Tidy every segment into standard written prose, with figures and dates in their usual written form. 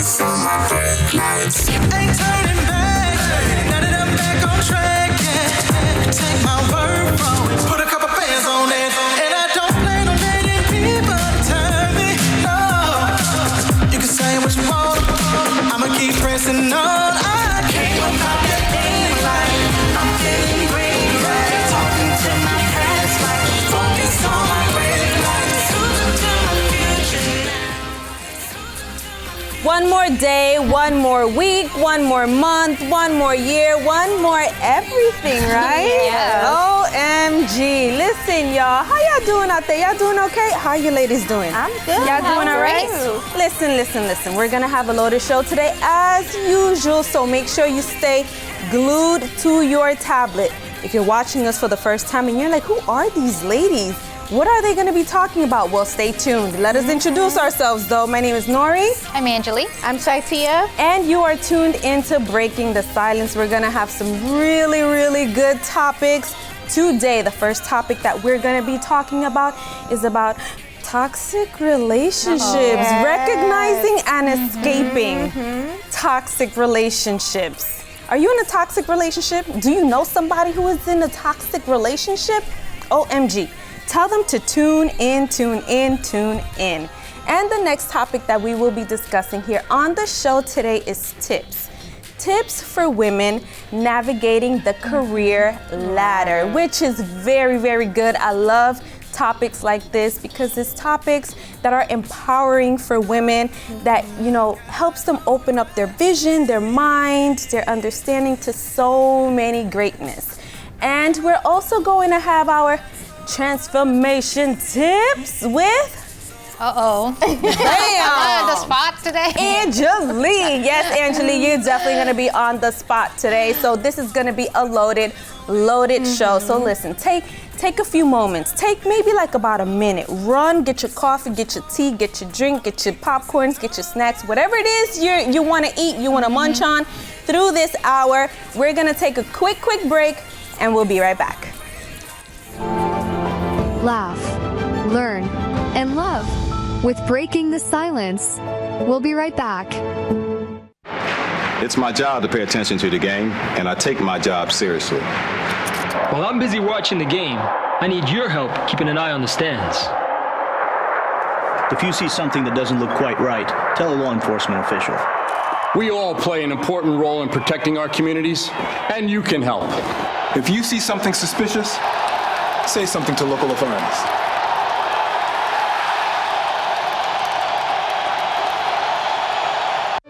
focus on my brake lights. Ain't turning back, now that I'm back on track, yeah. Take my word from it, put a couple bands on it, and I don't plan on letting people turn me, no. You can say what you want, I'ma keep pressing on. I can't go pop that thing like I'm feeling green, right? Talking to my past like focus on my brake lights. Cruising to my future now. One more day, one more week, one more month, one more year, one more everything, right? Yes. OMG. Listen, y'all, how y'all doing out there? Y'all doing okay? How are you ladies doing? I'm good. Y'all doing all right? Listen. We're gonna have a loaded show today as usual, so make sure you stay glued to your tablet. If you're watching us for the first time and you're like, who are these ladies? What are they going to be talking about? Well, stay tuned. Let us introduce ourselves, though. My name is Nori. I'm Angeli. I'm Shaitia. And you are tuned into Breaking the Silence. We're going to have some really, really good topics today. The first topic that we're going to be talking about is about toxic relationships, recognizing and escaping toxic relationships. Are you in a toxic relationship? Do you know somebody who is in a toxic relationship? OMG. Tell them to tune in. And the next topic that we will be discussing here on the show today is tips. Tips for women navigating the career ladder, which is very, very good. I love topics like this because it's topics that are empowering for women that, helps them open up their vision, their mind, their understanding to so many greatness. And we're also going to have our transformation tips with Bam! The spot today. Angeli. Yes, Angeli, you're definitely going to be on the spot today. So this is going to be a loaded show. So listen, take a few moments. Take maybe like about a minute. Run, get your coffee, get your tea, get your drink, get your popcorns, get your snacks, whatever it is you want to eat, you want to munch on through this hour. We're going to take a quick break and we'll be right back. Laugh, learn, and love with Breaking the Silence. We'll be right back. It's my job to pay attention to the game, and I take my job seriously. While I'm busy watching the game, I need your help keeping an eye on the stands. If you see something that doesn't look quite right, tell a law enforcement official. We all play an important role in protecting our communities, and you can help. If you see something suspicious, say something to local authorities.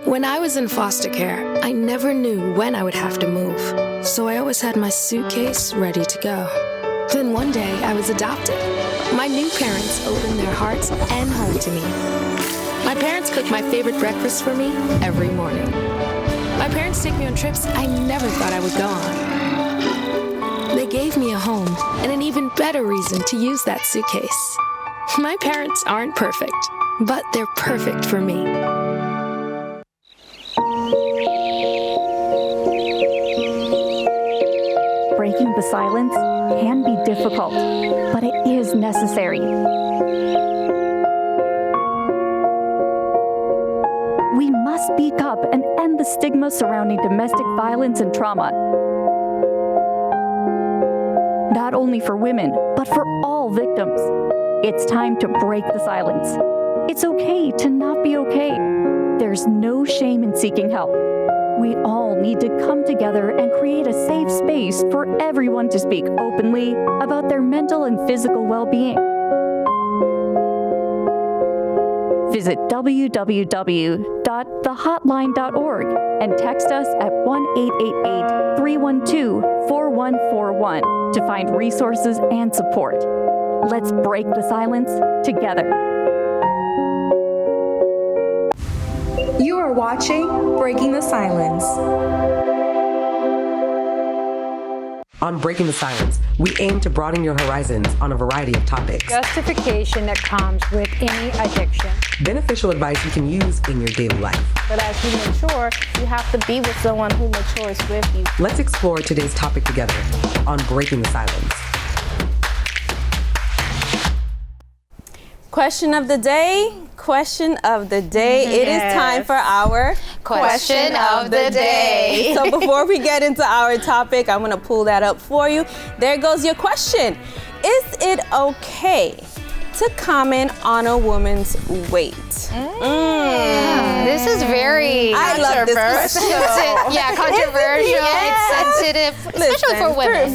When I was in foster care, I never knew when I would have to move, so I always had my suitcase ready to go. Then one day, I was adopted. My new parents opened their hearts and home to me. My parents cook my favorite breakfast for me every morning. My parents take me on trips I never thought I would go on. They gave me a home and an even better reason to use that suitcase. My parents aren't perfect, but they're perfect for me. Breaking the silence can be difficult, but it is necessary. We must speak up and end the stigma surrounding domestic violence and trauma. Not only for women, but for all victims. It's time to break the silence. It's okay to not be okay. There's no shame in seeking help. We all need to come together and create a safe space for everyone to speak openly about their mental and physical well-being. Visit www.thehotline.org and text us at 1-888-312-4141 to find resources and support. Let's break the silence together. You are watching Breaking the Silence. On Breaking the Silence, we aim to broaden your horizons on a variety of topics. Justification that comes with any addiction. Beneficial advice you can use in your daily life. But as you mature, you have to be with someone who matures with you. Let's explore today's topic together on Breaking the Silence. Question of the day. Question of the day. It is time for our Question of the day. So before we get into our topic, I'm going to pull that up for you. There goes your question. Is it okay to comment on a woman's weight? This is very I love this question. Yeah, controversial. It's sensitive, especially for women.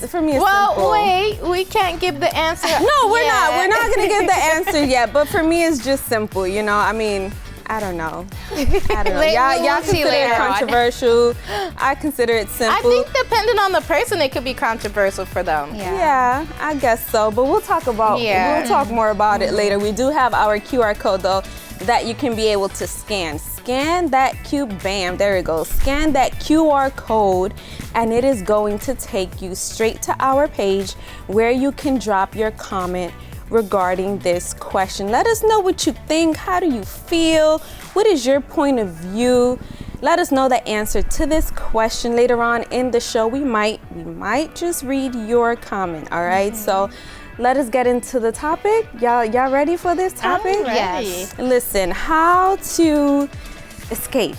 For me, it's well, simple. wait, we can't give the answer. No, we're not. We're not going to give the answer yet. But for me, it's just simple. You know, I mean, I don't know. Y'all consider it controversial. I consider it simple. I think depending on the person, it could be controversial for them. Yeah, I guess so. But we'll talk more about it later. We do have our QR code though that you can be able to scan. Scan that there it goes. Scan that QR code and it is going to take you straight to our page where you can drop your comment regarding this question. Let us know what you think. How do you feel? What is your point of view? Let us know the answer to this question later on in the show. We might just read your comment. All right. So let us get into the topic. Y'all ready for this topic? Yes. Listen, how to escape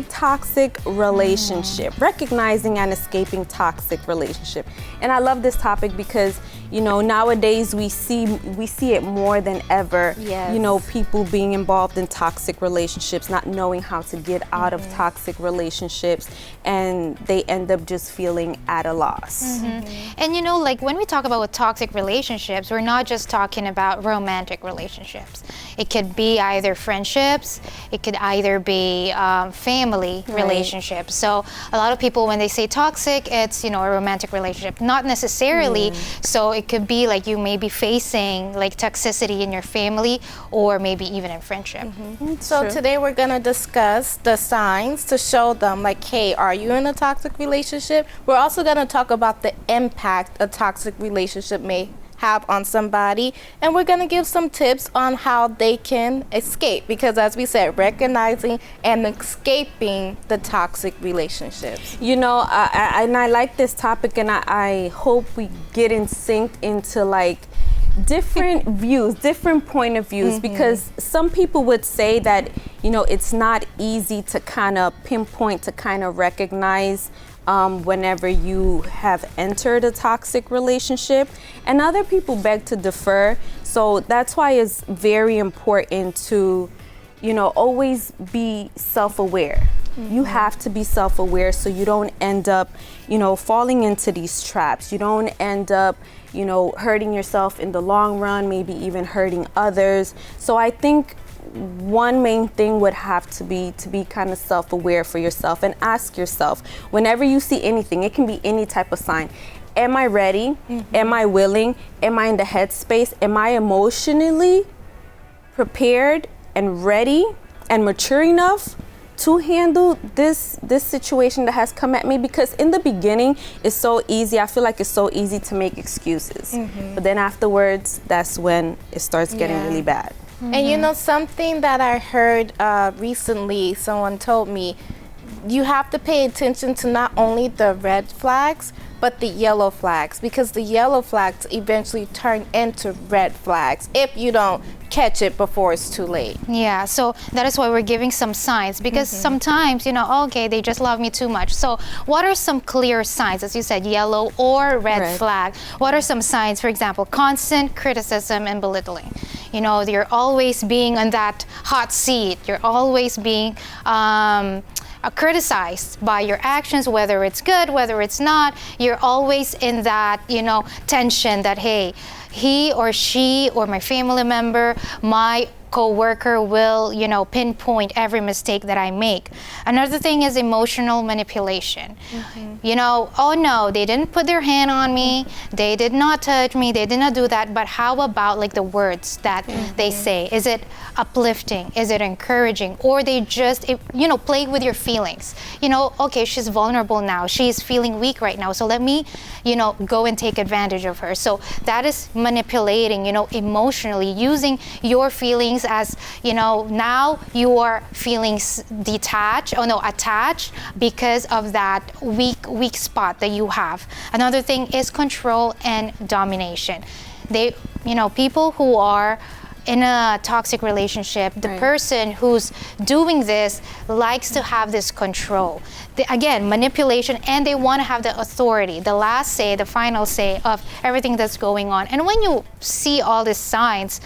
toxic relationship, recognizing and escaping toxic relationship. And I love this topic because, you know, nowadays we see it more than ever. Yes. You know, people being involved in toxic relationships, not knowing how to get out of toxic relationships, and they end up just feeling at a loss. And you know, like when we talk about toxic relationships, we're not just talking about romantic relationships. It could be either friendships, it could either be family relationships. So a lot of people, when they say toxic, it's, you know, a romantic relationship. Not necessarily. So it could be like you may be facing like toxicity in your family or maybe even in friendship. So today we're going to discuss the signs to show them like, hey, are you in a toxic relationship? We're also going to talk about the impact a toxic relationship may have on somebody, and we're going to give some tips on how they can escape, because as we said, recognizing and escaping the toxic relationships. You know, I like this topic, and I hope we get in sync into like different views, different point of views, because some people would say that, you know, it's not easy to kind of pinpoint, to kind of recognize whenever you have entered a toxic relationship, and other people beg to differ. So that's why it's very important to, you know, always be self-aware. You have to be self-aware so you don't end up, you know, falling into these traps. You don't end up, you know, hurting yourself in the long run, maybe even hurting others. So I think one main thing would have to be kind of self-aware for yourself and ask yourself, whenever you see anything, it can be any type of sign, am I ready? Am I willing? Am I in the headspace? Am I emotionally prepared and ready and mature enough to handle this situation that has come at me? Because in the beginning, it's so easy. I feel like it's so easy to make excuses. But then afterwards, that's when it starts getting really bad. And you know, something that I heard recently, someone told me, you have to pay attention to not only the red flags, but the yellow flags, because the yellow flags eventually turn into red flags if you don't catch it before it's too late. Yeah, so that is why we're giving some signs, because sometimes, you know, okay, they just love me too much. So what are some clear signs, as you said, yellow or red flag? What are some signs? For example, constant criticism and belittling. You know, you're always being on that hot seat. You're always being criticized by your actions, whether it's good, whether it's not. You're always in that, you know, tension that, hey, he or she or my family member, my co-worker will, you know, pinpoint every mistake that I make. Another thing is emotional manipulation. You know, oh no, they didn't put their hand on me, they did not touch me, they did not do that, but how about like the words that they say? Is it uplifting? Is it encouraging? Or they just, you know, play with your feelings. You know, okay, she's vulnerable now, she's feeling weak right now, so let me, you know, go and take advantage of her. So that is manipulating, you know, emotionally, using your feelings as, you know, now you are feeling detached, attached because of that weak spot that you have. Another thing is control and domination. They people who are in a toxic relationship, the person who's doing this likes to have this control. Again, manipulation, and they want to have the authority, the last say, the final say of everything that's going on. And when you see all these signs,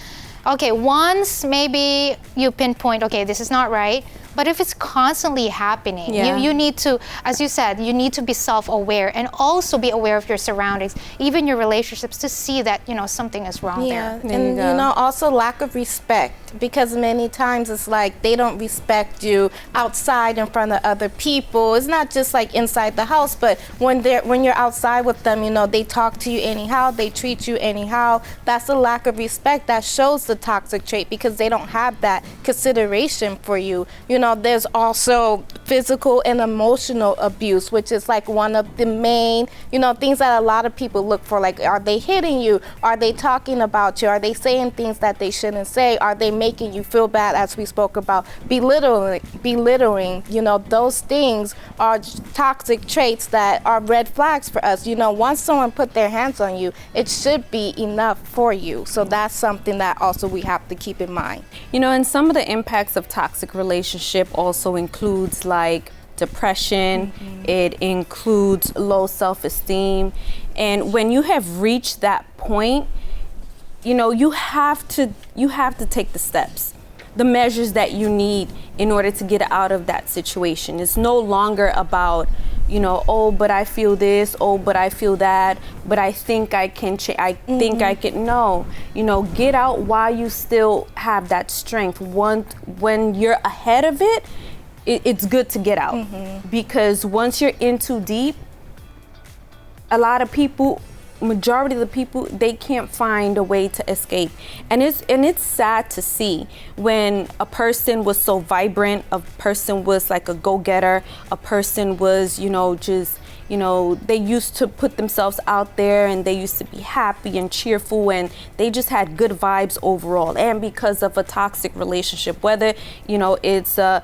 okay, once maybe you pinpoint, okay, this is not right. But if it's constantly happening, you need to, as you said, you need to be self-aware and also be aware of your surroundings, even your relationships, to see that, something is wrong there. And also lack of respect, because many times it's like they don't respect you outside in front of other people. It's not just like inside the house, but when you're outside with them, they talk to you anyhow, they treat you anyhow. That's a lack of respect that shows the toxic trait, because they don't have that consideration for you. There's also physical and emotional abuse, which is like one of the main, things that a lot of people look for. Like, are they hitting you? Are they talking about you? Are they saying things that they shouldn't say? Are they making you feel bad, as we spoke about? Belittling, those things are toxic traits that are red flags for us. Once someone put their hands on you, it should be enough for you. So that's something that also we have to keep in mind. And some of the impacts of toxic relationships also includes like depression, it includes low self-esteem. And when you have reached that point, you have to take the steps, the measures that you need in order to get out of that situation. It's no longer about, oh, but I feel this, oh, but I feel that, but I think I can change, I think I can. No, get out while you still have that strength. When you're ahead of it, it's good to get out, because once you're in too deep, majority of the people, they can't find a way to escape. And it's sad to see when a person was so vibrant, a person was like a go-getter, a person was, they used to put themselves out there and they used to be happy and cheerful and they just had good vibes overall. And because of a toxic relationship, whether, it's a,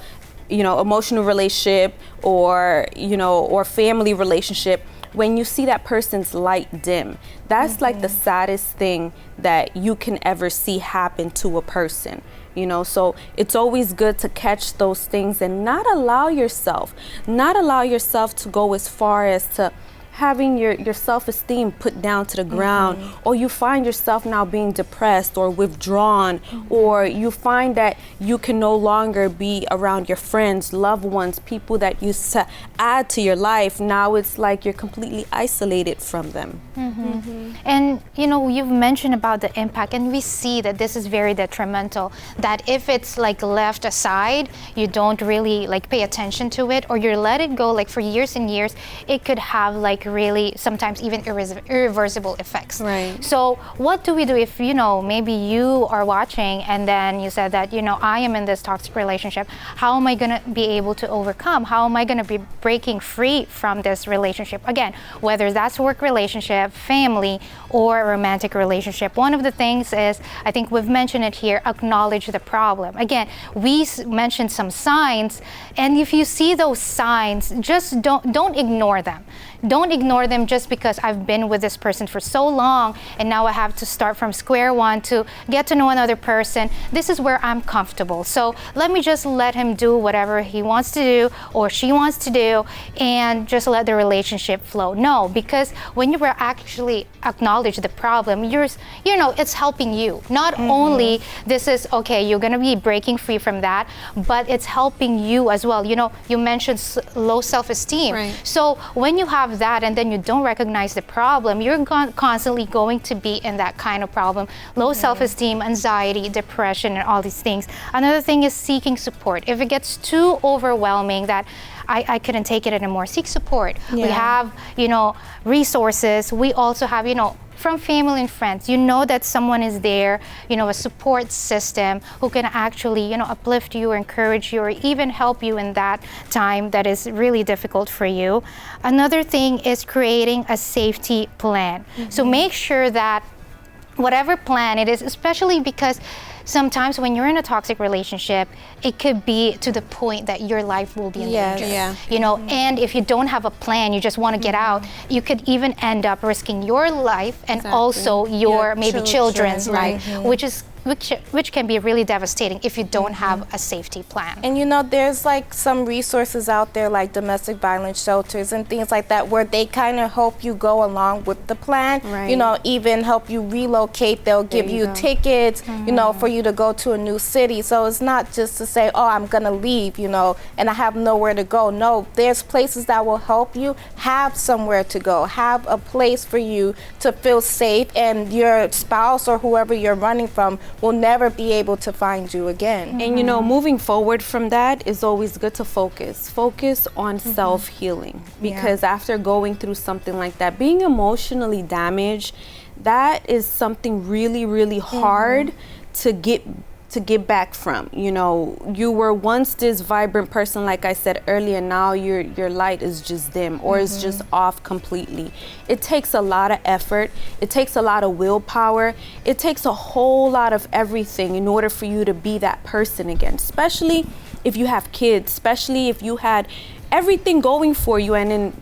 emotional relationship or, or family relationship, when you see that person's light dim, that's like the saddest thing that you can ever see happen to a person. So it's always good to catch those things and not allow yourself to go as far as to having your self-esteem put down to the ground, or you find yourself now being depressed or withdrawn, or you find that you can no longer be around your friends, loved ones, people that used to add to your life. Now it's like you're completely isolated from them. And you've mentioned about the impact, and we see that this is very detrimental, that if it's like left aside, you don't really like pay attention to it, or you let it go like for years and years, it could have like really sometimes even irreversible effects. Right. So what do we do if maybe you are watching and then you said that I am in this toxic relationship? How am I going to be able to overcome? How am I going to be breaking free from this relationship? Again, whether that's work relationship, family, or romantic relationship. One of the things is, I think we've mentioned it here, acknowledge the problem. Again, we mentioned some signs, and if you see those signs, just don't ignore them. Don't ignore them just because I've been with this person for so long and now I have to start from square one to get to know another person. This is where I'm comfortable. So let me just let him do whatever he wants to do or she wants to do and just let the relationship flow. No, because when you actually acknowledge the problem, it's helping you. Not only this is, okay, you're going to be breaking free from that, but it's helping you as well. You mentioned low self-esteem. Right. So when you have that and then you don't recognize the problem, you're constantly going to be in that kind of problem. Low self-esteem, anxiety, depression, and all these things. Another thing is seeking support. If it gets too overwhelming that I couldn't take it anymore, seek support. We have, resources. We also have, from family and friends, that someone is there, a support system who can actually, uplift you or encourage you or even help you in that time that is really difficult for you. Another thing is creating a safety plan. So make sure that whatever plan it is, especially because sometimes when you're in a toxic relationship, it could be to the point that your life will be in danger. Yeah. You know, and if you don't have a plan, you just want to get out, you could even end up risking your life and also your maybe children's life, which can be really devastating if you don't have a safety plan. And you know, there's like some resources out there like domestic violence shelters and things like that where they kind of help you go along with the plan. You know, even help you relocate. They'll give you tickets, you know, for you to go to a new city. So it's not just to say, oh, I'm gonna leave, you know, and I have nowhere to go. No, there's places that will help you have somewhere to go, have a place for you to feel safe, and your spouse or whoever you're running from will never be able to find you again. And you know, moving forward from that is always good to focus on self-healing, because after going through something like that, being emotionally damaged, that is something really, really hard to get back from. You know, you were once this vibrant person, like I said earlier, now your light is just dim or it's just off completely. It takes a lot of effort, it takes a lot of willpower, it takes a whole lot of everything in order for you to be that person again, especially if you have kids, especially if you had everything going for you, and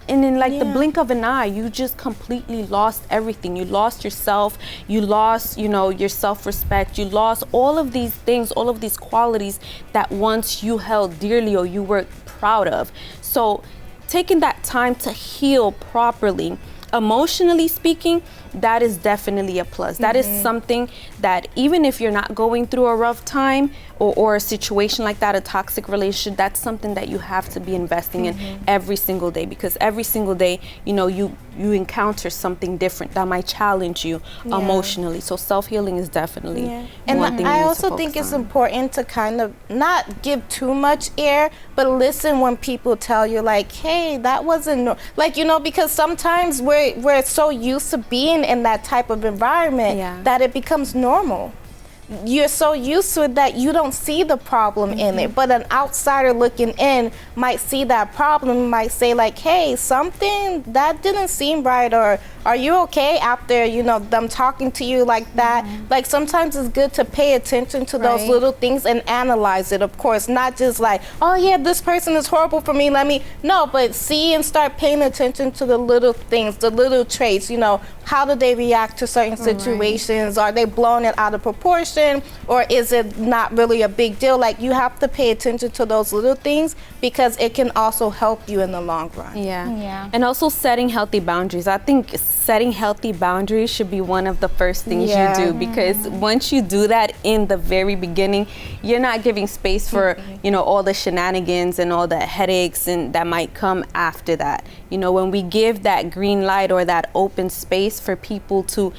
in like the blink of an eye, you just completely lost everything. You lost yourself, you lost, you know, your self-respect, you lost all of these things, all of these qualities that once you held dearly or you were proud of. So taking that time to heal properly, emotionally speaking, that is definitely a plus. That is something that even if you're not going through a rough time or a situation like that, a toxic relationship, that's something that you have to be investing in every single day, because every single day, you know, you encounter something different that might challenge you emotionally. So self-healing is definitely one thing. I also think it's important to kind of not give too much air, but listen when people tell you like, hey, that wasn't like, you know, because sometimes we're so used to being in that type of environment that it becomes normal. You're so used to it that you don't see the problem in it, but an outsider looking in might see that problem, might say like, hey, something that didn't seem right, or are you okay, after, you know, them talking to you like that. Like sometimes it's good to pay attention to those little things and analyze it, of course, not just like, oh yeah, this person is horrible for me, no, but see and start paying attention to the little things, the little traits, you know, how do they react to certain situations? Are they blowing it out of proportion, or is it not really a big deal? Like, you have to pay attention to those little things because it can also help you in the long run. And also setting healthy boundaries. I think setting healthy boundaries should be one of the first things you do, because once you do that in the very beginning, you're not giving space for, you know, all the shenanigans and all the headaches and that might come after that. You know, when we give that green light or that open space for people to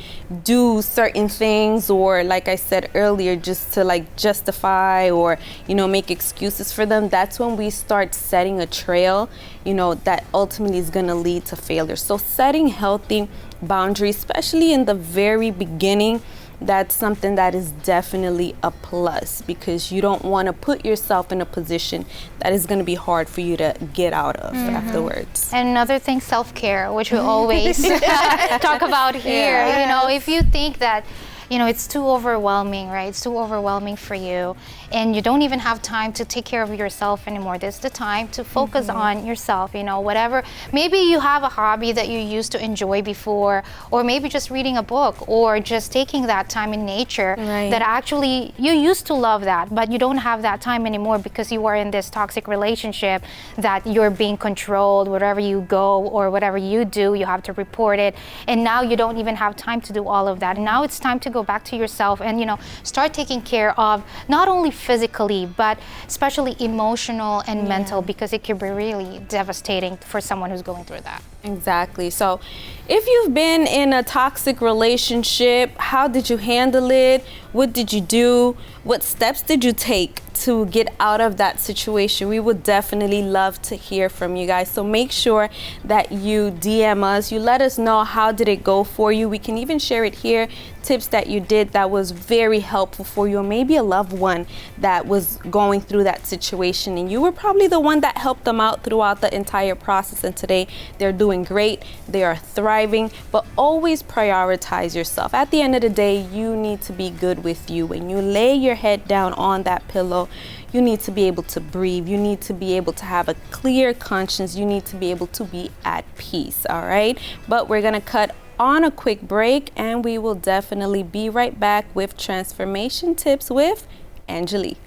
do certain things, or like I said earlier, just to like justify or, you know, make excuses for them, that's when we start setting a trail, you know, that ultimately is going to lead to failure. So setting healthy boundaries, especially in the very beginning, that's something that is definitely a plus, because you don't want to put yourself in a position that is going to be hard for you to get out of afterwards. And another thing, self-care, which we always talk about here. You know, if you think that, you know, it's too overwhelming, right? It's too overwhelming for you, and you don't even have time to take care of yourself anymore. This is the time to focus on yourself, you know, whatever. Maybe you have a hobby that you used to enjoy before, or maybe just reading a book, or just taking that time in nature that actually you used to love that, but you don't have that time anymore because you are in this toxic relationship that you're being controlled. Wherever you go or whatever you do, you have to report it, and now you don't even have time to do all of that. And now it's time to go back to yourself and, you know, start taking care of not only physically but especially emotional and mental, because it can be really devastating for someone who's going through that. Exactly. So if you've been in a toxic relationship, how did you handle it? What did you do? What steps did you take to get out of that situation, we would definitely love to hear from you guys. So make sure that you DM us. You let us know how did it go for you. We can even share it here, tips that you did that was very helpful for you, or maybe a loved one that was going through that situation and you were probably the one that helped them out throughout the entire process, and today they're doing great, they are thriving. But always prioritize yourself. At the end of the day, you need to be good with you. When you lay your head down on that pillow, you need to be able to breathe. You need to be able to have a clear conscience. You need to be able to be at peace, all right? But we're gonna cut on a quick break, and we will definitely be right back with transformation tips with Angelique.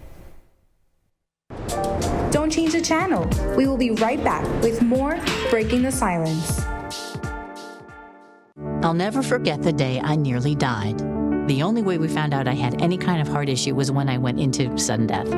Don't change the channel. We will be right back with more Breaking the Silence. I'll never forget the day I nearly died. The only way we found out I had any kind of heart issue was when I went into sudden death.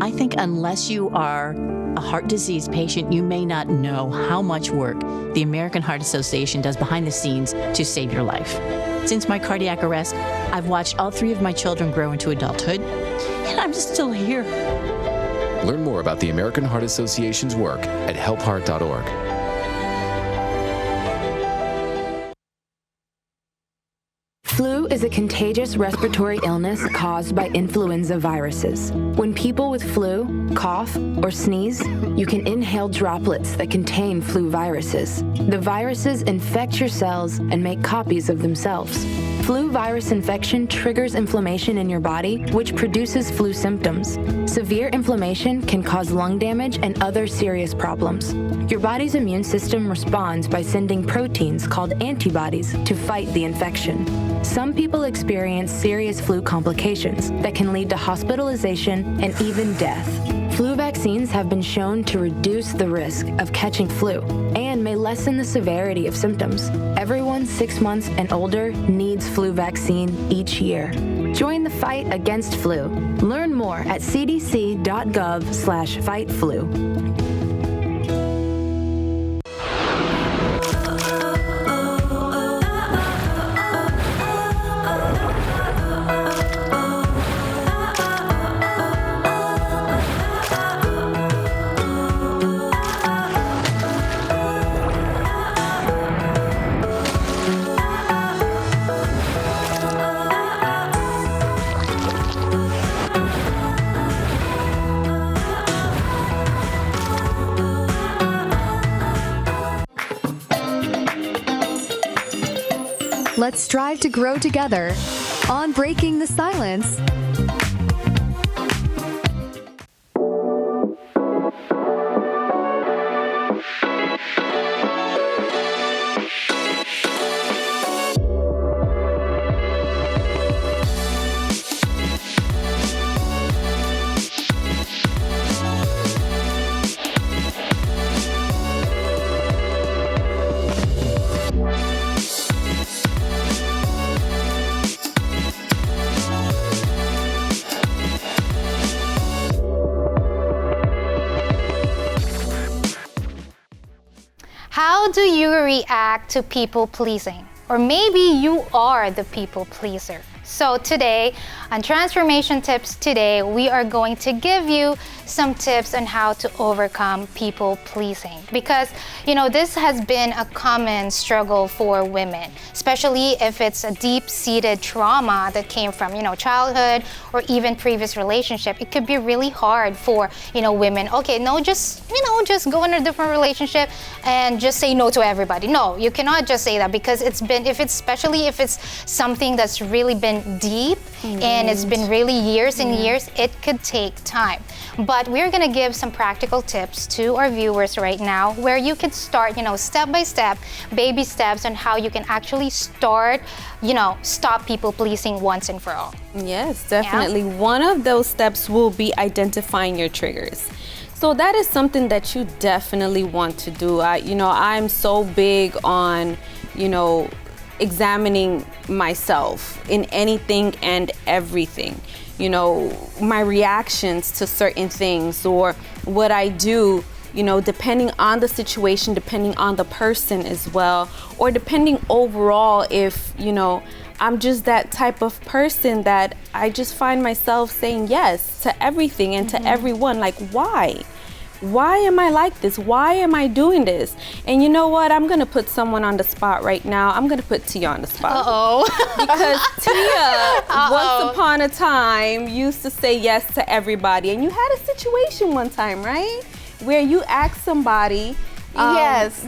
I think unless you are a heart disease patient, you may not know how much work the American Heart Association does behind the scenes to save your life. Since my cardiac arrest, I've watched all 3 of my children grow into adulthood, and I'm still here. Learn more about the American Heart Association's work at helpheart.org. Flu is a contagious respiratory illness caused by influenza viruses. When people with flu cough or sneeze, you can inhale droplets that contain flu viruses. The viruses infect your cells and make copies of themselves. Flu virus infection triggers inflammation in your body, which produces flu symptoms. Severe inflammation can cause lung damage and other serious problems. Your body's immune system responds by sending proteins called antibodies to fight the infection. Some people experience serious flu complications that can lead to hospitalization and even death. Flu vaccines have been shown to reduce the risk of catching flu and may lessen the severity of symptoms. Everyone 6 months and older needs flu vaccine each year. Join the fight against flu. Learn more at cdc.gov/fightflu. Let's strive to grow together on Breaking the Silence. How do you react to people pleasing? Or maybe you are the people pleaser. So today, on Transformation Tips today, we are going to give you some tips on how to overcome people pleasing. Because, you know, this has been a common struggle for women, especially if it's a deep-seated trauma that came from, you know, childhood or even previous relationship. It could be really hard for, you know, women. Okay, no, just go in a different relationship and just say no to everybody. No, you cannot just say that, because especially if it's something that's really been deep and it's been really years and years, it could take time. But we're gonna give some practical tips to our viewers right now where you can start, you know, step by step, baby steps on how you can actually start, you know, stop people pleasing once and for all. Yes, definitely. Yeah. One of those steps will be identifying your triggers. So that is something that you definitely want to do. I'm so big on, examining myself in anything and everything. My reactions to certain things or what I do, depending on the situation, depending on the person as well, or depending overall if, I'm just that type of person that I just find myself saying yes to everything and to everyone. Like, why? Why am I like this? Why am I doing this? And you know what? I'm going to put someone on the spot right now. I'm going to put Tia on the spot. Because Tia, once upon a time, used to say yes to everybody. And you had a situation one time, right? Where you asked somebody. Yes.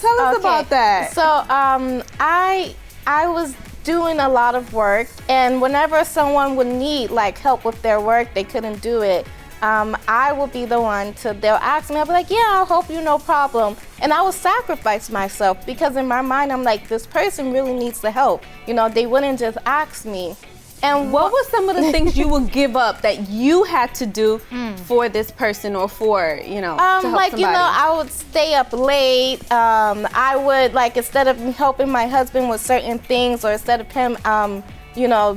Tell us about that. So I was doing a lot of work, and whenever someone would need like help with their work, they couldn't do it. I will be the one they'll ask me, I'll be like, yeah, I'll help you, no problem. And I will sacrifice myself because in my mind, I'm like, this person really needs the help. You know, they wouldn't just ask me. And what were some of the things you would give up that you had to do for this person or for, to help like, somebody? I would stay up late. I would, like, instead of helping my husband with certain things or instead of him,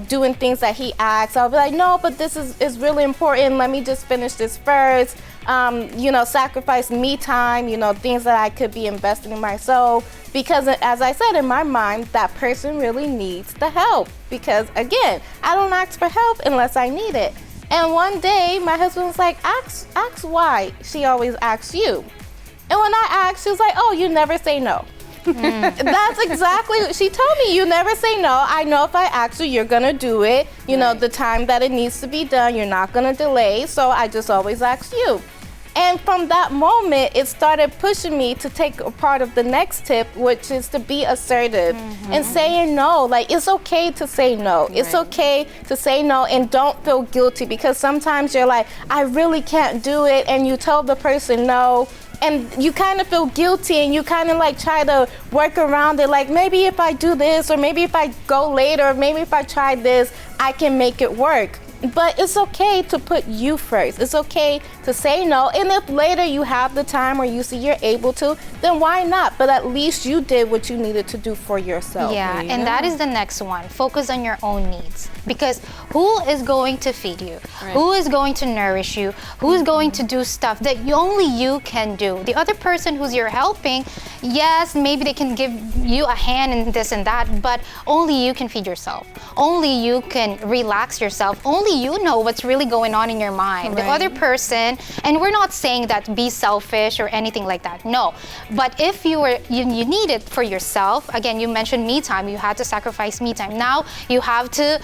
doing things that he asks, I'll be like, no, but this is really important. Let me just finish this first. Sacrifice me time, things that I could be investing in myself. Because as I said, in my mind, that person really needs the help. Because again, I don't ask for help unless I need it. And one day, my husband was like, ask why she always asks you. And when I asked, she was like, oh, you never say no. That's exactly what she told me. You never say no. I know if I ask you, you're gonna do it. The time that it needs to be done, you're not gonna delay. So I just always ask you. And from that moment, it started pushing me to take a part of the next tip, which is to be assertive and saying no. Like, it's okay to say no. It's okay to say no and don't feel guilty, because sometimes you're like, I really can't do it. And you tell the person no. And you kind of feel guilty and you kind of like try to work around it. Like, maybe if I do this, or maybe if I go later, or maybe if I try this, I can make it work. But it's okay to put you first. It's okay to say no. And if later you have the time or you see you're able to, then why not? But at least you did what you needed to do for yourself. Yeah, and that is the next one. Focus on your own needs. Because who is going to feed you? Right. Who is going to nourish you? Who is going to do stuff that only you can do? The other person who's you're helping, yes, maybe they can give you a hand in this and that, but only you can feed yourself. Only you can relax yourself. Only you know what's really going on in your mind. Right. The other person, and we're not saying that be selfish or anything like that, no. But if you need it for yourself, again, you mentioned me time, you had to sacrifice me time. Now you have to,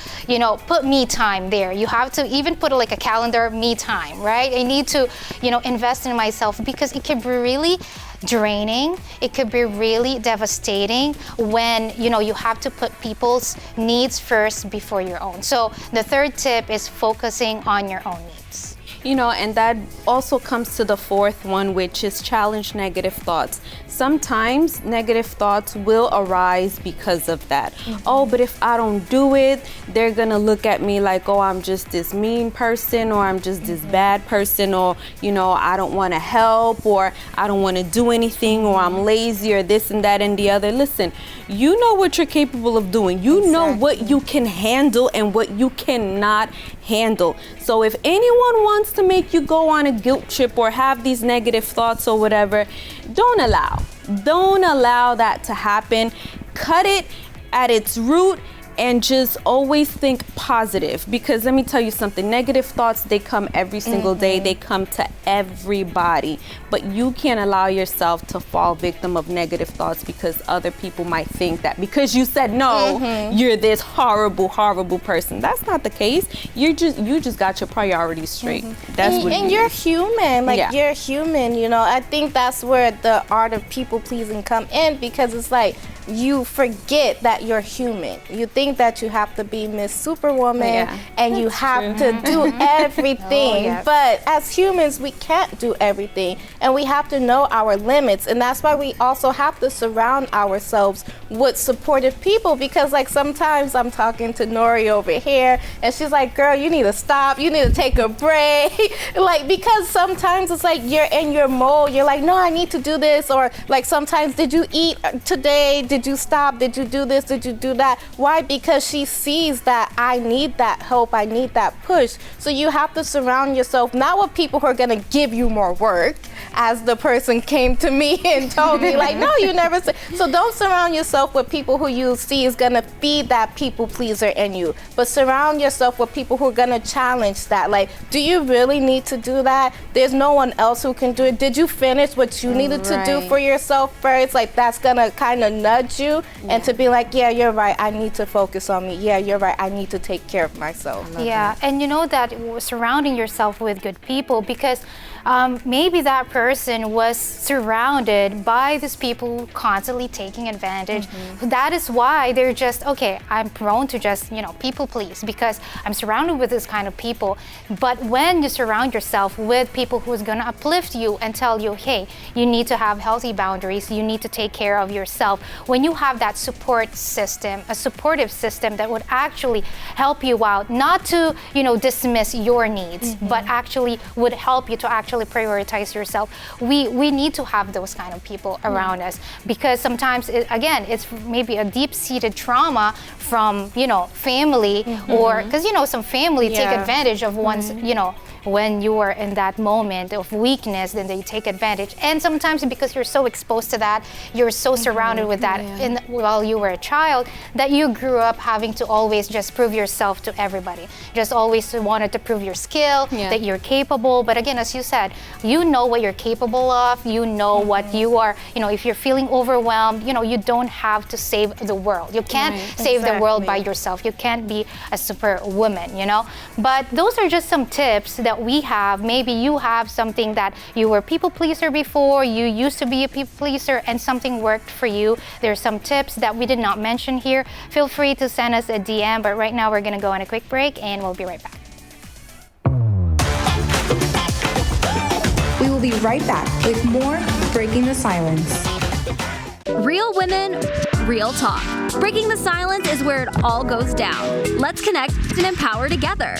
put me time there. You have to even put like a calendar, me time, right? I need to, invest in myself, because it can be really draining. It could be really devastating when you have to put people's needs first before your own. So the third tip is focusing on your own needs. And that also comes to the fourth one, which is challenge negative thoughts. Sometimes negative thoughts will arise because of that. Oh, but if I don't do it, they're gonna look at me like, oh, I'm just this mean person, or I'm just this bad person, or, I don't wanna help, or I don't wanna do anything, or I'm lazy, or this and that and the other. Listen, you know what you're capable of doing. You know what you can handle and what you cannot handle. So if anyone wants to make you go on a guilt trip or have these negative thoughts or whatever, don't allow that to happen. Cut it at its root and just always think positive, because let me tell you something, negative thoughts, they come every single day. They come to everybody, but you can't allow yourself to fall victim of negative thoughts because other people might think that because you said no, you're this horrible person. That's not the case. You just got your priorities straight. That's what and you're human. You're human, I think that's where the art of people pleasing come in, because it's like you forget that you're human. You think that you have to be Miss Superwoman and you have to do everything. But as humans, we can't do everything, and we have to know our limits. And that's why we also have to surround ourselves with supportive people, because like sometimes I'm talking to Nori over here and she's like, girl, you need to stop, you need to take a break. Because sometimes it's like you're in your mode, you're like, no, I need to do this. Or like sometimes, did you eat today? did you stop? Did you do this? Did you do that? Why? Because she sees that I need that help, I need that push. So you have to surround yourself not with people who are gonna give you more work, as the person came to me and told me, like, no, you never said. So don't surround yourself with people who you see is gonna feed that people pleaser in you, but surround yourself with people who are gonna challenge that. Like, do you really need to do that? There's no one else who can do it. Did you finish what you needed to do for yourself first? Like, that's gonna kind of nudge you and to be like, yeah, you're right, I need to focus on me. Yeah, you're right, I need to take care of myself. Yeah, and you know that surrounding yourself with good people, because maybe that person was surrounded by these people constantly taking advantage. That is why they're just, okay, I'm prone to just, people please because I'm surrounded with this kind of people. But when you surround yourself with people who's gonna uplift you and tell you, hey, you need to have healthy boundaries, you need to take care of yourself. When you have that support system, a supportive system that would actually help you out, not to, dismiss your needs, but actually would help you to actually prioritize yourself. We need to have those kind of people around us, because sometimes it's maybe a deep-seated trauma from family, or because some family take advantage of one's when you are in that moment of weakness, then they take advantage. And sometimes because you're so exposed to that, you're so surrounded with that while you were a child, that you grew up having to always just prove yourself to everybody. Just always wanted to prove your skill, that you're capable. But again, as you said, you know what you're capable of, you know what you are, if you're feeling overwhelmed, you don't have to save the world. You can't save the world by yourself. You can't be a superwoman, But those are just some tips that we have. Maybe you have something that you were people pleaser before, you used to be a people pleaser and something worked for you. There's some tips that we did not mention here. Feel free to send us a DM, but right now we're gonna go on a quick break and we'll be right back. We will be right back with more Breaking the Silence. Real women, real talk. Breaking the Silence is where it all goes down. Let's connect and empower together.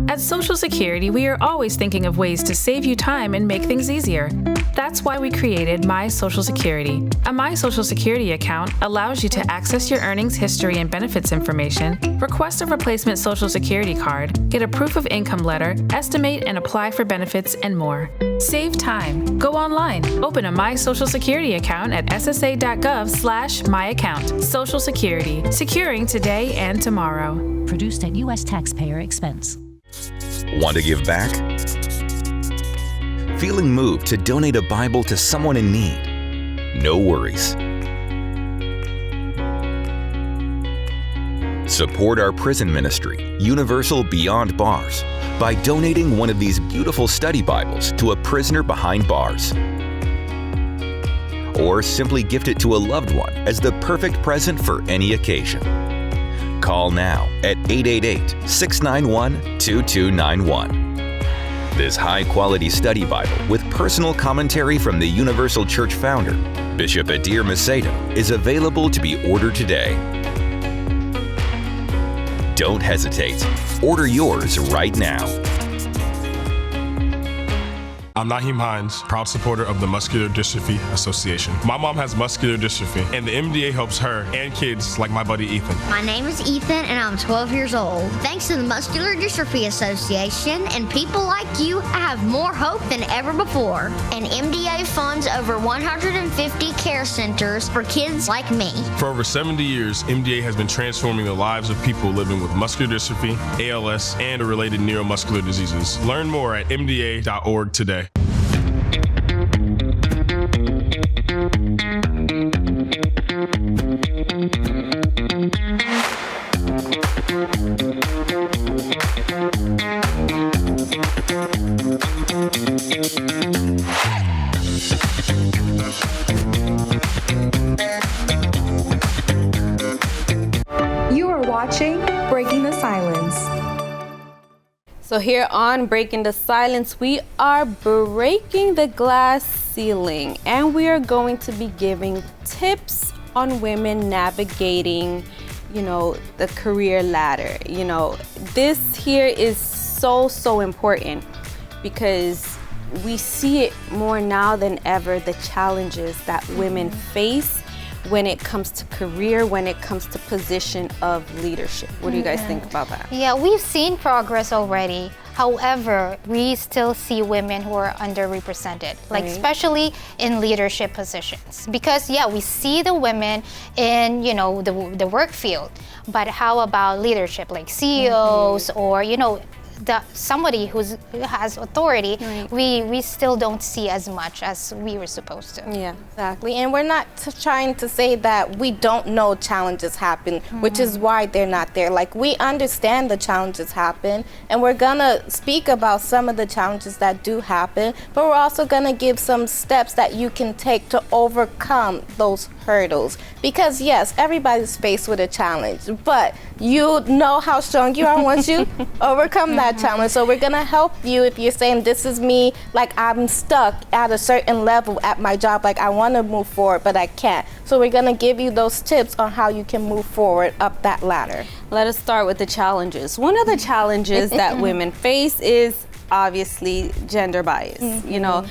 At Social Security, we are always thinking of ways to save you time and make things easier. That's why we created My Social Security. A My Social Security account allows you to access your earnings history and benefits information, request a replacement Social Security card, get a proof of income letter, estimate and apply for benefits, and more. Save time. Go online. Open a My Social Security account at ssa.gov/myaccount. Social Security. Securing today and tomorrow. Produced at U.S. taxpayer expense. Want to give back? Feeling moved to donate a Bible to someone in need? No worries. Support our prison ministry, Universal Beyond Bars, by donating one of these beautiful study Bibles to a prisoner behind bars. Or simply gift it to a loved one as the perfect present for any occasion. Call now at 888-691-2291. This high-quality study Bible with personal commentary from the Universal Church founder, Bishop Adir Macedo, is available to be ordered today. Don't hesitate. Order yours right now. I'm Naheem Hines, proud supporter of the Muscular Dystrophy Association. My mom has muscular dystrophy, and the MDA helps her and kids like my buddy Ethan. My name is Ethan, and I'm 12 years old. Thanks to the Muscular Dystrophy Association and people like you, I have more hope than ever before. And MDA funds over 150 care centers for kids like me. For over 70 years, MDA has been transforming the lives of people living with muscular dystrophy, ALS, and related neuromuscular diseases. Learn more at mda.org today. You are watching Breaking the Silence. So here on Breaking the Silence, we are breaking the glass ceiling, and we are going to be giving tips on women navigating, the career ladder. This here is so important, because we see it more now than ever, the challenges that women face when it comes to career, when it comes to position of leadership. What do you guys think about that? Yeah, we've seen progress already. However, we still see women who are underrepresented, like especially in leadership positions. Because yeah, we see the women in, you know, the work field, but how about leadership, like CEOs or, you know, somebody who has authority, we still don't see as much as we were supposed to. Yeah, exactly. And we're not trying to say that we don't know challenges happen, which is why they're not there. Like, we understand the challenges happen, and we're gonna speak about some of the challenges that do happen, but we're also gonna give some steps that you can take to overcome those hurdles. Because yes, everybody's faced with a challenge, but you know how strong you are once you overcome that challenge. So we're gonna help you if you're saying, this is me, like I'm stuck at a certain level at my job, like I wanna move forward, but I can't. So we're gonna give you those tips on how you can move forward up that ladder. Let us start with the challenges. One of the challenges that women face is obviously gender bias. You know,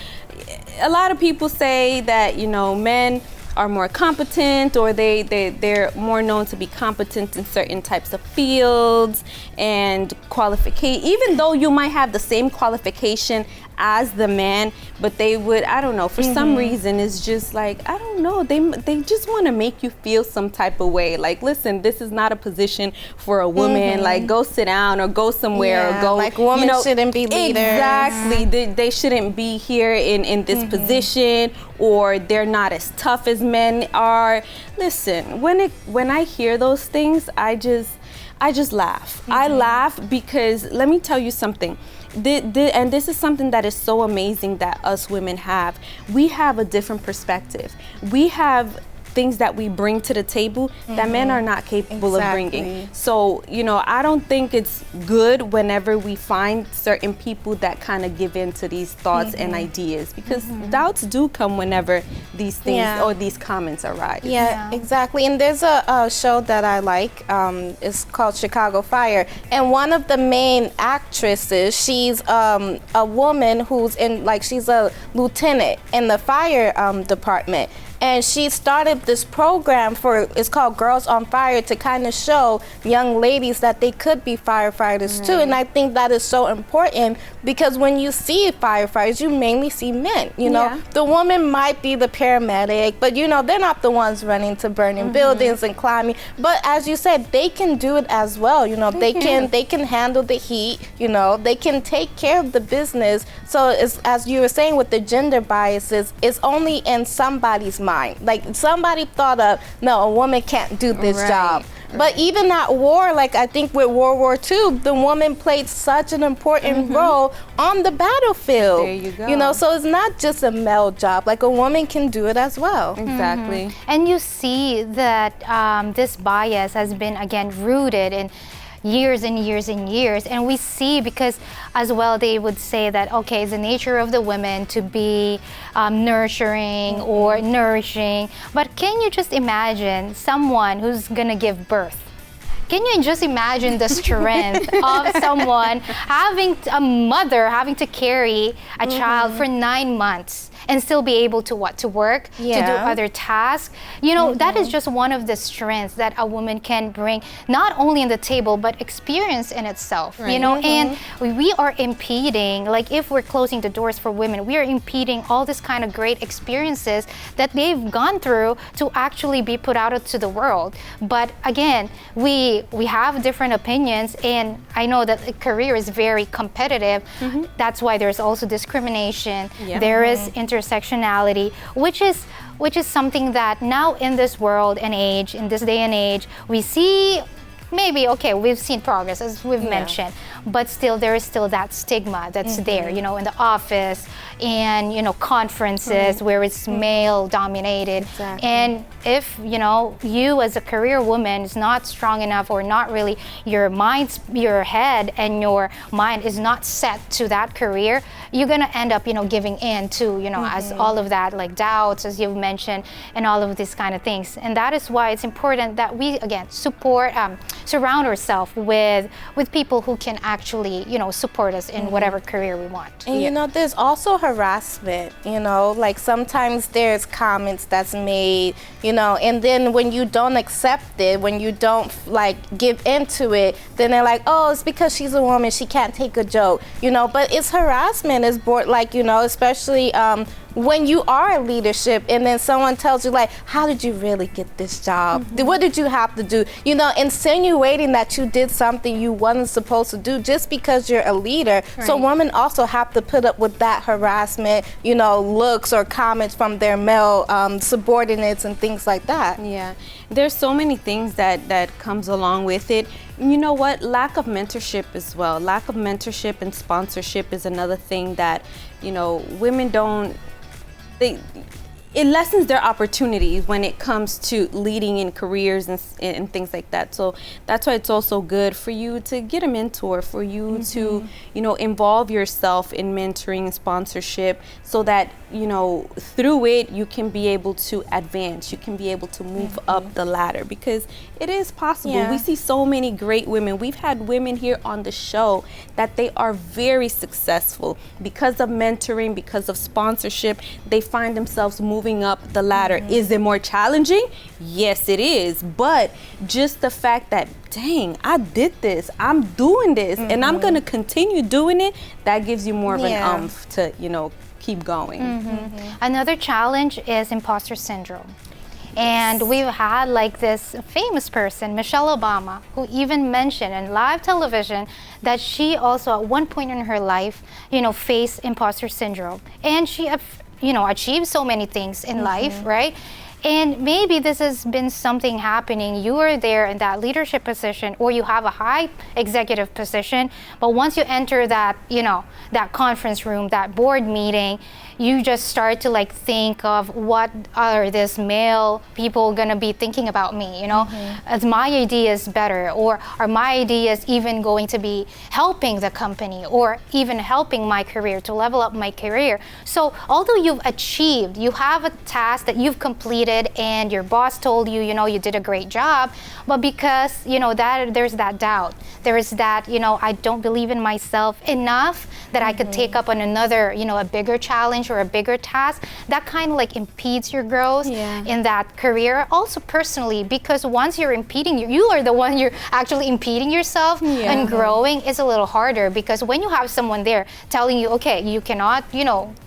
a lot of people say that, you know, men are more competent, or they're more known to be competent in certain types of fields and qualification, even though you might have the same qualification as the man, but they would, I don't know, for some reason it's just like, I don't know, they just want to make you feel some type of way. Like, listen, this is not a position for a woman, like go sit down or go somewhere or go, like women shouldn't be leaders. Exactly, they shouldn't be here in this position, or they're not as tough as men are. Listen, when I hear those things, I just laugh. I laugh because let me tell you something. And this is something that is so amazing that us women have. We have a different perspective. We have things that we bring to the table that men are not capable of bringing. So, you know, I don't think it's good whenever we find certain people that kind of give in to these thoughts and ideas, because doubts do come whenever these things or these comments arise. Yeah, exactly. And there's a show that I like. It's called Chicago Fire. And one of the main actresses, she's a woman who's in, like, she's a lieutenant in the fire department. And she started this program it's called Girls on Fire, to kind of show young ladies that they could be firefighters too. And I think that is so important, because when you see firefighters, you mainly see men. You know, the woman might be the paramedic, but you know, they're not the ones running to burning buildings and climbing. But as you said, they can do it as well. You know, they can handle the heat. You know, they can take care of the business. So as you were saying with the gender biases, it's only in somebody's mind. Like, somebody thought of, no, a woman can't do this job. But even at war, like I think with World War II, the woman played such an important role on the battlefield. There you go. You know, so it's not just a male job. Like, a woman can do it as well. Exactly. And you see that this bias has been, again, rooted in years and years and years. And we see, because as well they would say that, okay, it's the nature of the women to be nurturing or nourishing. But can you just imagine someone who's gonna give birth? Can you just imagine the strength of someone a mother having to carry a child for 9 months and still be able to work, to do other tasks? You know, that is just one of the strengths that a woman can bring, not only in the table, but experience in itself, you know? And we are impeding, like if we're closing the doors for women, we are impeding all this kind of great experiences that they've gone through to actually be put out into the world. But again, we have different opinions, and I know that a career is very competitive. That's why there's also discrimination. There is intersectionality, which is something that now in this world and age, in this day and age, we see. Maybe, okay, we've seen progress, as we've mentioned, but still there is still that stigma that's there, you know, in the office and, you know, conferences where it's male dominated. And if, you know, you as a career woman is not strong enough, or not really, your head and your mind is not set to that career, you're gonna end up, you know, giving in to, you know, as all of that, like doubts, as you've mentioned, and all of these kind of things. And that is why it's important that we, again, support, surround ourselves with people who can actually, support us in whatever career we want. And there's also harassment, like sometimes there's comments that's made, and then when you don't accept it, when you don't give into it, then they're like, oh, it's because she's a woman, she can't take a joke, but it's harassment, it's especially when you are in leadership and then someone tells you how did you really get this job? What did you have to do? Insinuating that you did something you wasn't supposed to do just because you're a leader. Right. So women also have to put up with that harassment, looks or comments from their male subordinates and things like that. Yeah, there's so many things that comes along with it. You know what? Lack of mentorship as well. Lack of mentorship and sponsorship is another thing that, women don't, it lessens their opportunities when it comes to leading in careers and things like that. So that's why it's also good for you to get a mentor, for you to, involve yourself in mentoring and sponsorship so that, through it, you can be able to advance, you can be able to move up the ladder, because it is possible. Yeah. We see so many great women. We've had women here on the show that they are very successful because of mentoring, because of sponsorship. They find themselves moving up the ladder. Is it more challenging? Yes, it is. But just the fact that, dang, I did this, I'm doing this, and I'm going to continue doing it, that gives you more of an umph to, keep going. Another challenge is imposter syndrome. And we've had this famous person, Michelle Obama, who even mentioned in live television that she also at one point in her life, faced imposter syndrome. And she, achieved so many things in life, right? And maybe this has been something happening. You are there in that leadership position, or you have a high executive position, but once you enter that, that conference room, that board meeting, you just start to think of what are these male people gonna be thinking about me, Is my ideas better, or are my ideas even going to be helping the company or even helping my career, to level up my career? So although you've achieved, you have a task that you've completed and your boss told you, you did a great job, but because, that there's that doubt, there is that, I don't believe in myself enough that I could take up on another, a bigger challenge or a bigger task, that kind of impedes your growth in that career. Also personally, because once you're impeding, you are the one you're actually impeding yourself and growing is a little harder, because when you have someone there telling you, okay, you cannot,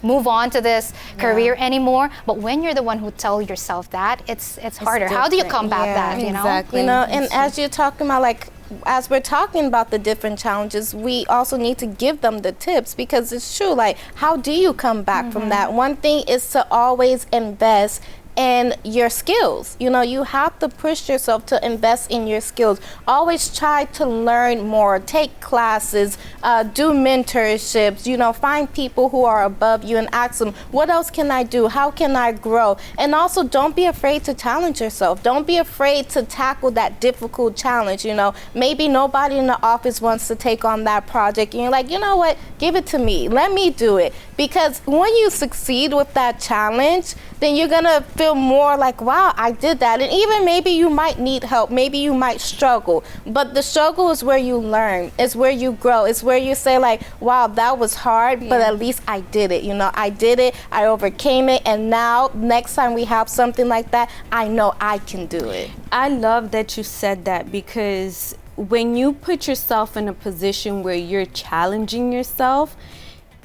move on to this career anymore, but when you're the one who tells yourself that, it's harder. How do you combat that, Exactly. And as you're talking about, as we're talking about the different challenges, we also need to give them the tips, because it's true, how do you come back from that? One thing is to always invest in your skills. You have to push yourself to invest in your skills. Always try to learn more, take classes, do mentorships, find people who are above you and ask them, what else can I do? How can I grow? And also, don't be afraid to challenge yourself. Don't be afraid to tackle that difficult challenge. Maybe nobody in the office wants to take on that project, and you're like, you know what, give it to me, let me do it. Because when you succeed with that challenge, then you're gonna feel more like, wow, I did that. And even maybe you might need help, maybe you might struggle, but the struggle is where you learn, it's where you grow, it's where you say wow, that was hard, but at least I did it. I did it, I overcame it, and now next time we have something like that, I know I can do it. I love that you said that, because when you put yourself in a position where you're challenging yourself,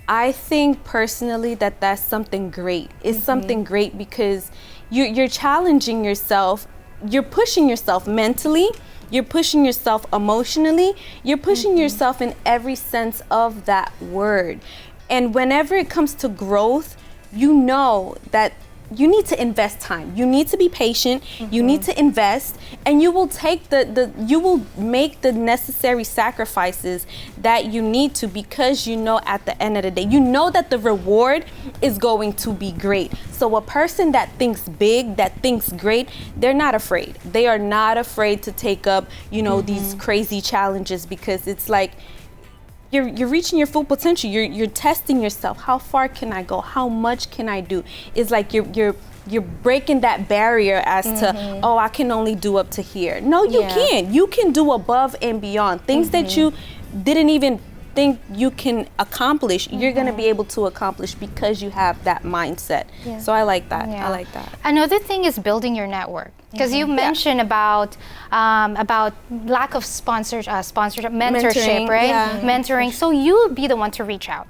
I think personally that that's something great. It's something great, because you're challenging yourself, you're pushing yourself mentally, you're pushing yourself emotionally, you're pushing yourself in every sense of that word. And whenever it comes to growth, you know that you need to invest time. You need to be patient. You need to invest, and you will take you will make the necessary sacrifices that you need to, because at the end of the day, that the reward is going to be great. So a person that thinks big, that thinks great, they're not afraid. They are not afraid to take up, these crazy challenges, because it's you're reaching your full potential. You're testing yourself. How far can I go? How much can I do? It's you're you're breaking that barrier as to, oh, I can only do up to here. No, you can't. You can do above and beyond. Things that you didn't even think you can accomplish, you're going to be able to accomplish because you have that mindset. So I like that. I like that. Another thing is building your network, because you mentioned about lack of sponsorship, mentorship, right? Mentoring. So you be the one to reach out,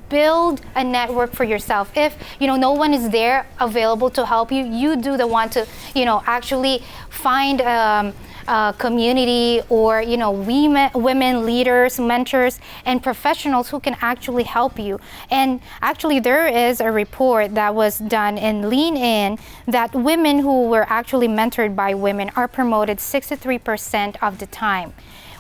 build a network for yourself. If no one is there available to help you, you do the one to actually find community or women leaders, mentors, and professionals who can actually help you. And actually there is a report that was done in Lean In that women who were actually mentored by women are promoted 63% of the time.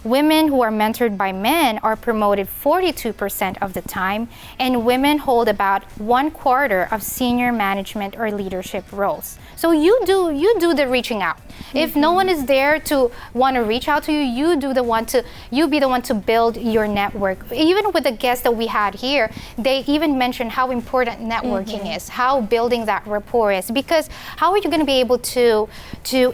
Women who are mentored by men are promoted 42% of the time, and women hold about 1/4 of senior management or leadership roles. So you do the reaching out. If no one is there to want to reach out to you, you be the one to build your network. Even with the guests that we had here, they even mentioned how important networking is, how building that rapport is, because how are you going to be able to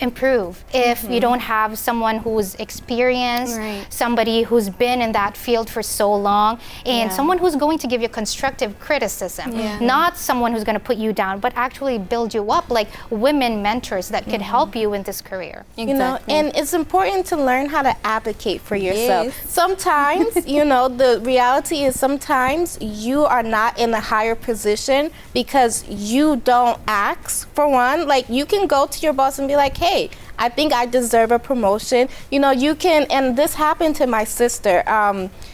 improve if you don't have someone who's experienced, somebody who's been in that field for so long, and someone who's going to give you constructive criticism, not someone who's going to put you down, but actually build you up, like women mentors that could help you in this career. And it's important to learn how to advocate for yourself. Sometimes, the reality is sometimes you are not in a higher position because you don't ask for one. Like, you can go to your boss and be like, hey, I think I deserve a promotion. You can, and this happened to my sister.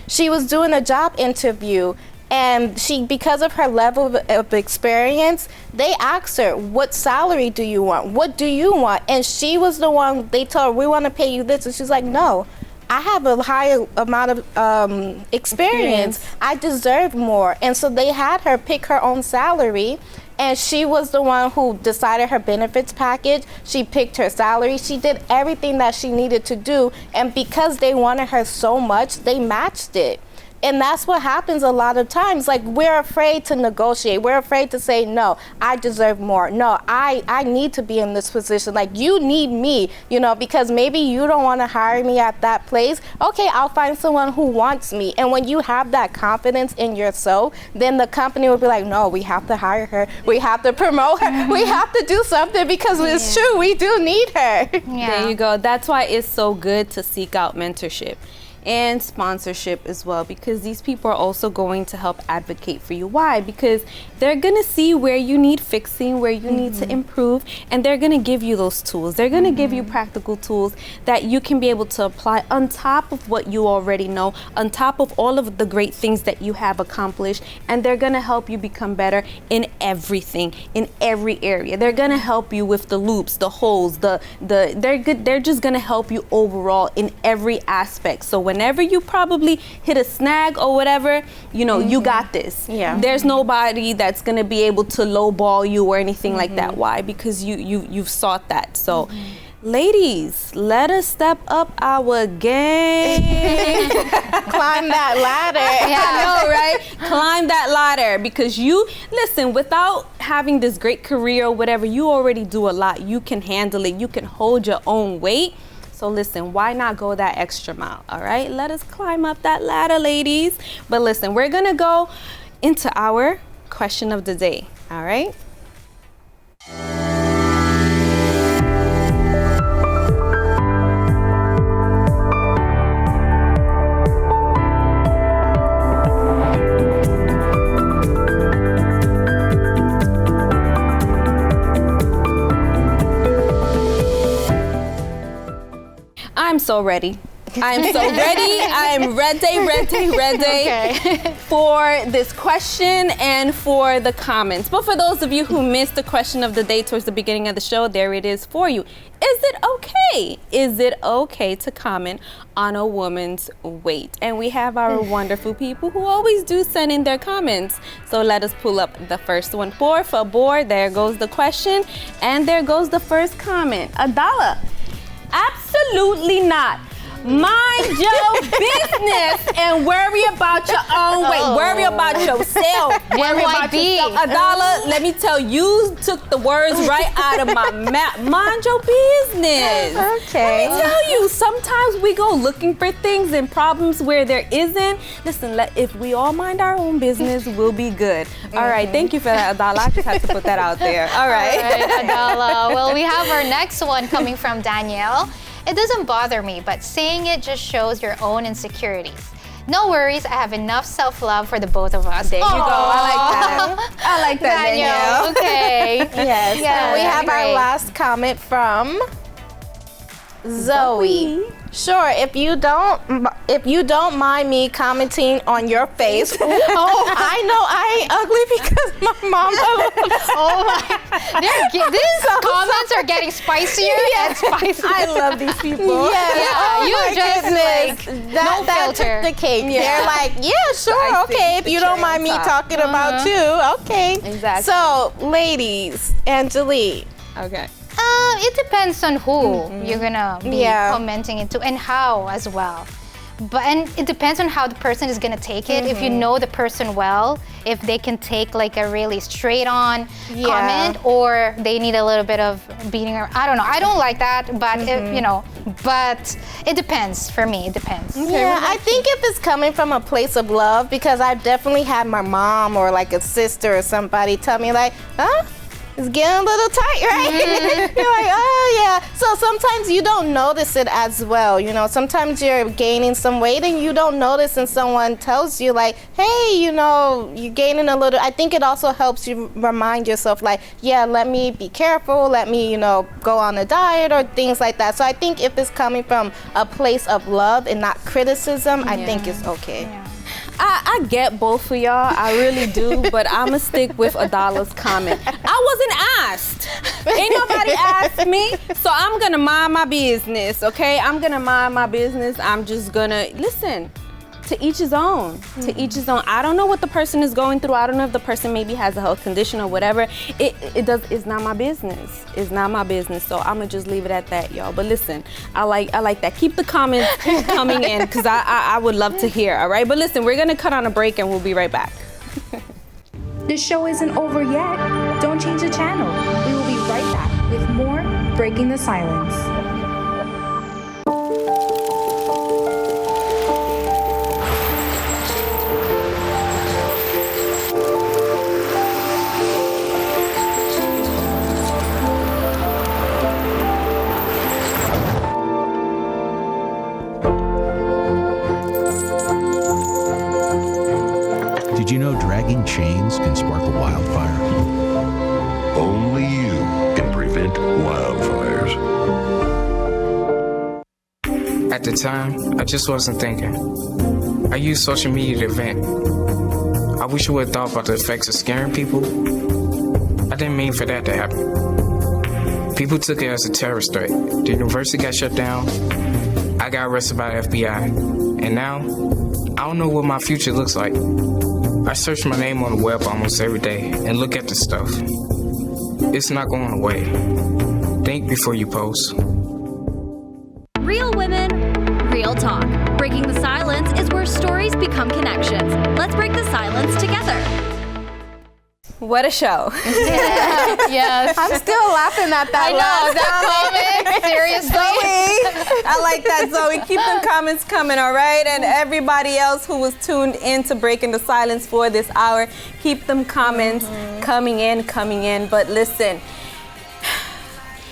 She was doing a job interview, and because of her level of experience, they asked her, what salary do you want? What do you want? And she was the one, they told her, we want to pay you this. And she's like, no, I have a higher amount of experience. I deserve more. And so they had her pick her own salary. And she was the one who decided her benefits package. She picked her salary. She did everything that she needed to do. And because they wanted her so much, they matched it. And that's what happens a lot of times. Like, we're afraid to negotiate. We're afraid to say, no, I deserve more. No, I need to be in this position. Like, you need me, because maybe you don't want to hire me at that place. Okay, I'll find someone who wants me. And when you have that confidence in yourself, then the company will be like, no, we have to hire her. We have to promote her. We have to do something because it's true. We do need her. There you go. That's why it's so good to seek out mentorship and sponsorship as well, because these people are also going to help advocate for you. Why? Because they're going to see where you need fixing, where you need to improve, and they're going to give you those tools. They're going to give you practical tools that you can be able to apply on top of what you already know, on top of all of the great things that you have accomplished, and they're going to help you become better in everything, in every area. They're going to help you with the loops, the holes, they're just going to help you overall in every aspect. So whenever you probably hit a snag or whatever, you got this. There's nobody that's going to be able to lowball you or anything like that. Why? Because you've sought that. So ladies, let us step up our game. Climb that ladder. I know, right? Climb that ladder, because listen, without having this great career or whatever, you already do a lot. You can handle it. You can hold your own weight. So listen, why not go that extra mile, all right? Let us climb up that ladder, ladies. But listen, we're gonna go into our question of the day, all right? I'm so ready. I'm so ready. I'm ready for this question and for the comments. But for those of you who missed the question of the day towards the beginning of the show, there it is for you. Is it okay? Is it okay to comment on a woman's weight? And we have our wonderful people who always do send in their comments. So let us pull up the first one. Por favor, there goes the question. And there goes the first comment. Adala. Absolutely not. Mind your business and worry about your own weight. Worry about yourself. Worry about yourself. Adala, let me tell you, took the words right out of my mouth. Mind your business. Okay. Let me tell you, sometimes we go looking for things and problems where there isn't. Listen, if we all mind our own business, we'll be good. All right, thank you for that, Adala. I just had to put that out there. All right. All right, Adala. Well, we have our next one coming from Danielle. It doesn't bother me, but saying it just shows your own insecurities. No worries, I have enough self-love for the both of us. There you go. I like that. I like that, Danielle. Okay. Yes. Yeah, we have our great. last comment from Zoe. Sure, if you don't mind me commenting on your face. Oh, I know I ain't ugly because my mom. Oh my! These comments are getting spicier and spicier. I love these people. Yes. Yeah, you just goodness. no that filter. took the cake. Yeah. They're like, yeah, sure, okay. If you don't mind me talking about you, okay. Exactly. So, ladies, Angelique. Okay. It depends on who you're gonna be commenting it to and how as well. And it depends on how the person is gonna take it. If you know the person well, if they can take like a really straight on comment, or they need a little bit of beating her. I don't know. I don't like that, but but it depends. For me, it depends. Yeah, I think if it's coming from a place of love, because I've definitely had my mom or like a sister or somebody tell me like, huh? It's getting a little tight, right? You're like, oh yeah. So sometimes you don't notice it as well. You know, sometimes you're gaining some weight and you don't notice, and someone tells you like, hey, you're gaining a little. I think it also helps you remind yourself like, yeah, let me be careful. Let me, go on a diet or things like that. So I think if it's coming from a place of love and not criticism, I think it's okay. Yeah. I get both of y'all, I really do, but I'ma stick with Adala's comment. I wasn't asked. Ain't nobody asked me, so I'm gonna mind my business, okay? I'm gonna mind my business. I'm just gonna, listen, to each his own, to each his own. I don't know what the person is going through. I don't know if the person maybe has a health condition or whatever. It's not my business. It's not my business, so I'ma just leave it at that, y'all. But listen, I like that. Keep the comments coming in, because I would love to hear, all right? But listen, we're gonna cut on a break and we'll be right back. The show isn't over yet. Don't change the channel. We will be right back with more Breaking the Silence. Did you know dragging chains can spark a wildfire? Only you can prevent wildfires. At the time, I just wasn't thinking. I used social media to vent. I wish I would have thought about the effects of scaring people. I didn't mean for that to happen. People took it as a terrorist threat. The university got shut down. I got arrested by the FBI. And now, I don't know what my future looks like. I search my name on the web almost every day and look at the stuff. It's not going away. Think before you post. Real women, real talk. Breaking the silence is where stories become connections. Let's break the silence together. What a show. Yes. I'm still laughing at that. I know, that comment. Seriously. Zoe, I like that, Zoe. Keep them comments coming, all right? And everybody else who was tuned in to Breaking the Silence for this hour, keep them comments coming in. But listen,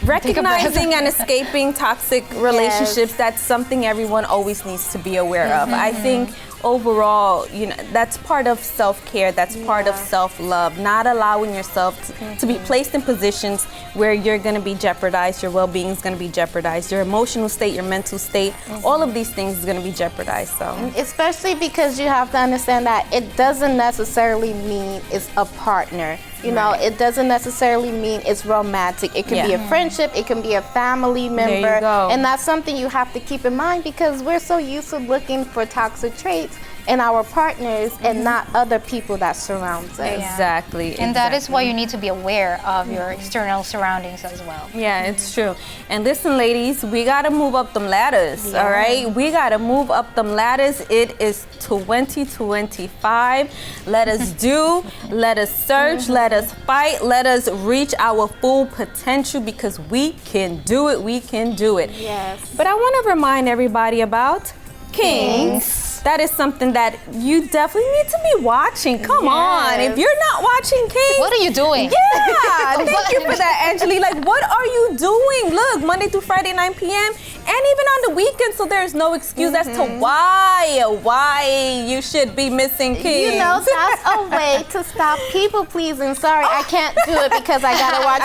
recognizing and escaping toxic relationships, that's something everyone always needs to be aware of. I think overall, that's part of self-care, that's part of self-love, not allowing yourself to be placed in positions where you're going to be jeopardized, your well-being is going to be jeopardized, your emotional state, your mental state, all of these things is going to be jeopardized. So, especially because you have to understand that it doesn't necessarily mean it's a partner. It doesn't necessarily mean it's romantic. It can be a friendship, it can be a family member. There you go. And that's something you have to keep in mind, because we're so used to looking for toxic traits and our partners and not other people that surround us. Exactly. And that is why you need to be aware of your external surroundings as well. Yeah, it's true. And listen, ladies, we gotta move up them ladders, all right? We gotta move up them ladders. It is 2025. Let us do, let us search, let us fight, let us reach our full potential because we can do it, we can do it. Yes. But I want to remind everybody about Kings. That is something that you definitely need to be watching. Come on. If you're not watching Kings. What are you doing? Yeah. Thank you for that, Angelique. Like, what are you doing? Look, Monday through Friday, 9 p.m. and even on the weekend, so there's no excuse as to why you should be missing Kings. You know, that's a way to stop people pleasing. Sorry, I can't do it because I gotta watch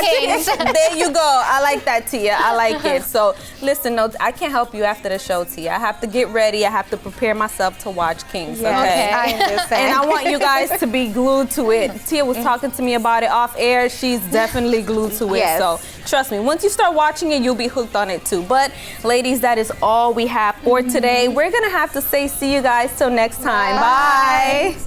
Kings. There you go. I like that, Tia. I like it. So listen, no, I can't help you after the show, Tia. I have to get ready. I have to prepare myself to watch Kings. Yes, Okay. I understand. And I want you guys to be glued to it. Tia was talking to me about it off air. She's definitely glued to it. Yes. So trust me, once you start watching it, you'll be hooked on it too. But ladies, that is all we have for today. We're gonna have to say see you guys till next time. Bye.